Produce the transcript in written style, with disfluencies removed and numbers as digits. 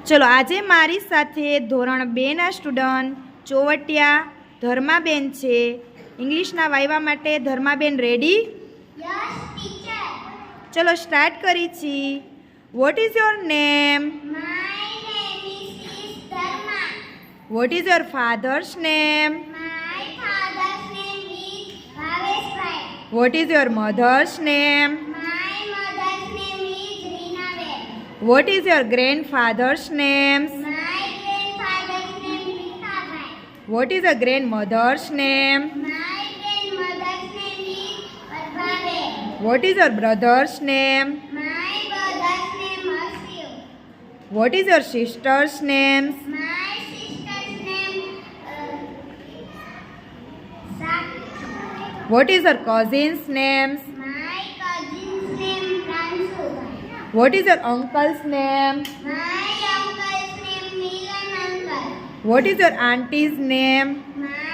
ચલો આજે મારી સાથે ધોરણ 2ના સ્ટુડન્ટ ચોવટિયા ધર્માબેન છે. ઇંગ્લિશના વાયવા માટે ધર્માબેન રેડી? Yes, teacher. ચલો સ્ટાર્ટ કરી છી. What is your name? My name is Dharma. What is your father's name? My father's name is Bhaveshbhai. What is your mother's name? My mother's name is Reenabel. What is your grandfather's names? My grandfather's name is Vikhabhai. What is your grandmother's name? My grandmother's name is Padmabel. What is your brother's name? My brother's name is Shiv. Vote is your sister's names? My sister's name Sakshi. What is your cousin's names? My cousin's name Pransu. What is your uncle's name? My uncle's name Milan uncle. What is your aunty's name? My